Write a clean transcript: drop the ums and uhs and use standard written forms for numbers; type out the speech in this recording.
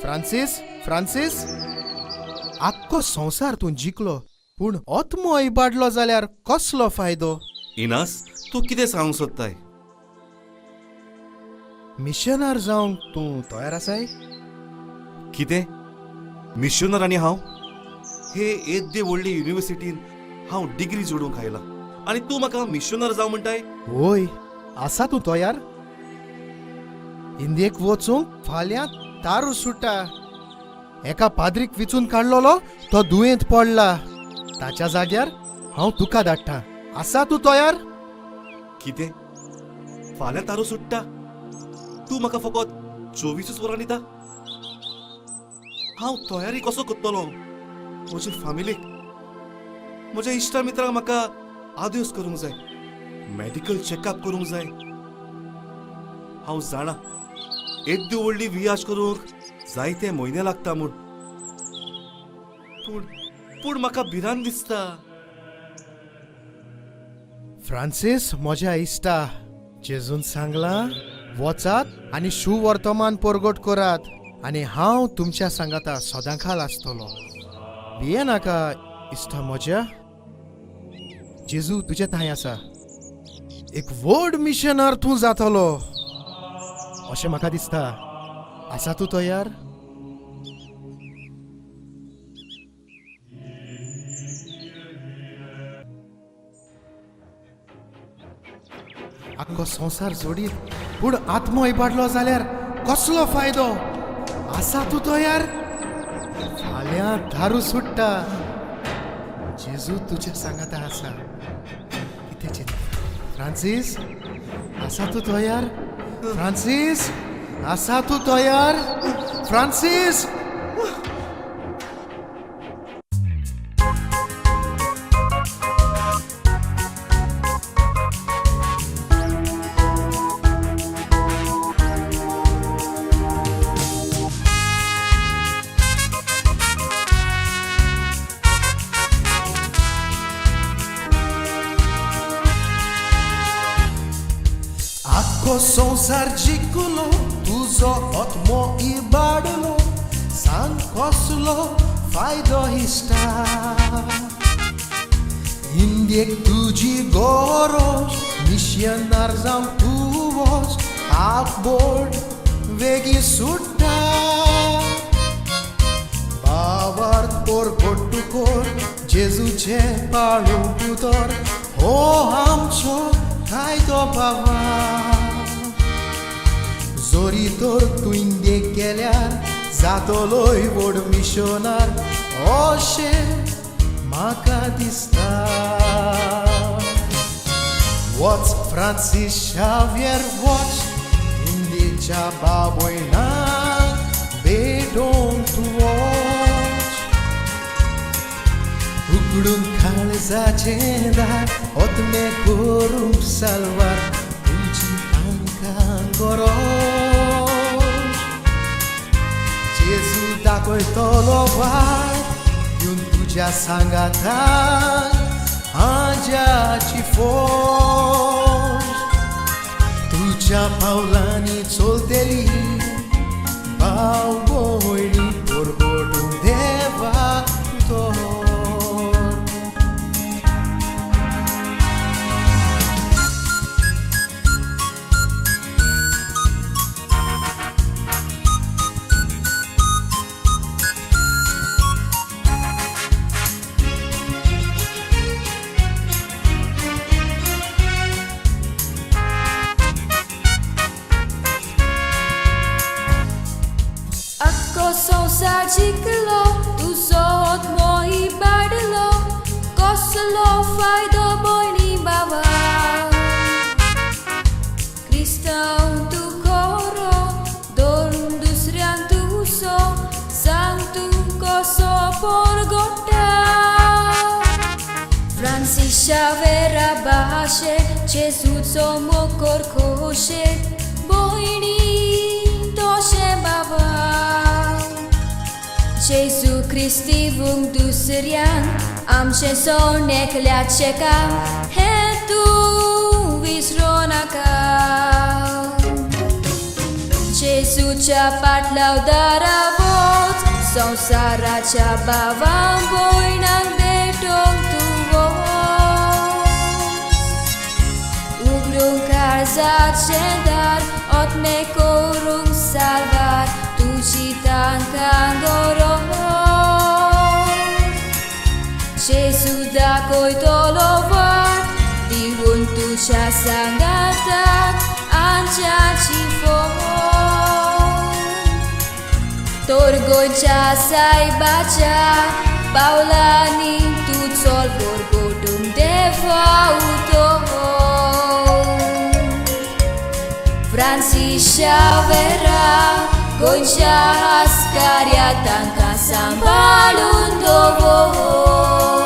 Francis Francis आख्खो संवसार तूं जिखलो पूण आत्मो इबाडलो जाल्यार कसलो फायदो? इनास तूं कितें सांगूंक सोदताय? मिशनर जावंक तूं तयार आसाय? कितें मिशनर आनी हांव हे येद्दे व्हडले युनिवर्सिटीन हांव डिग्री जोडूंक आयला आनी तूं म्हाका मिशनर जावं म्हणटाय? होय, आसा तूं तयार? इंडियेक वचूंक फाल्यां तारू सुट्टा. एका पाद्रीक विचून काडलोलो तो दुयेंत पडला. ताच्या जाग्यार हांव तुका धाडटा. आसा तूं तयार? कितें फाल्यां तारो सुट्टा? तूं म्हाका फकत 24 वरां दिता? हांव तयारी कसो करतलो? म्हजे फामिलीक म्हज्या इश्टा मित्रांक म्हाका आदेस करूंक जाय, मेडिकल चेकअप करूंक जाय. हांव जाणा येद्दी व्हडली वियाज करूंक जायते म्हयने लागता म्हूण, पूण म्हाका भिरांत दिसता. फ्रांसीस म्हज्या इश्टा, जेजून सांगलां वचात आनी सुवर्तमान परगट करात आनी हांव तुमच्या सांगाता सदांखाल आसतलो. भिये नाका इश्टा म्हज्या, जेजू तुजे थंय आसा. एक व्हड मिशनर तूं जातलो अशें म्हाका दिसता. आसा तूं तयार? आख्खो संवसार जोडीत पूण आत्मो इबाडलो जाल्यार कसलो फायदो? आसा तूं तयार? फाल्यां दारू सुट्टा. जेजू तुज्या सांगाता आसा. कितें चिंता? फ्रांसीस, आसा तूं तयार? फ्रांसीस, आसा तूं तयार? फ्रांसीस! आख्खो संवसार जिखलो तुजो आत्मो इबाडलो, सांग कसलो फायदो इश्टा? इंडियेक तुजी गरज, मिशनर जावन तूं वच, आखबोड वेगी सुट्टा. बाबार्थ परगट्टू कोर, जेजूचे पाळूंक उतर, हो आमचो फायदो बाबा. जोरी तर तूं इंडियेक गेल्यार जातलोय व्हड मिशनर अशें म्हाका दिसता. वच फ्रांसीस शावियर वच, इंडियेच्या बाबयणाक भेटोवन तूं वच. उगडून काळजाचें दार ओतमें करूंक सालवार तुजी तांकां गरज. जेजू दाखयतलो वाट दिवन तुज्या सांगाताक आज्याची फौज. तुज्या पावलांनी चलतली भाव भयणी परगटून देवाक तोर. संवसार जिखलो तुजो आत्मो इबाडलो, कसलो फायदो भयणी बाबा? क्रिस्तांव तूं खरो धरून दुसऱ्यांक तुजो, सांग तूं कसो परगट्टा. फ्रांसीस शावेरा भाशेर जेजूचो मोकोर खोशेर, भयणी तोशें बाबा. जेजू क्रिस्ती वंग दुसऱ्यांक आमचें सोण एकल्याचें काम, हें तूं विसरो नाका. जेजूच्या पाटलाव दारा संसाराच्या बावां भोयणाक भेटोंक तूं उगडूंक काळजाचें दार ओतमें करूंक साल्वार तुजी तांकां गरज जेजू दाखयतलो वाट दिवून तुज्या सांगाताक आंच्याची Torgoncia saibacia Paulani tu sol borgodum devauto Francisca vera Goncia ascaria tanca sambalun dovo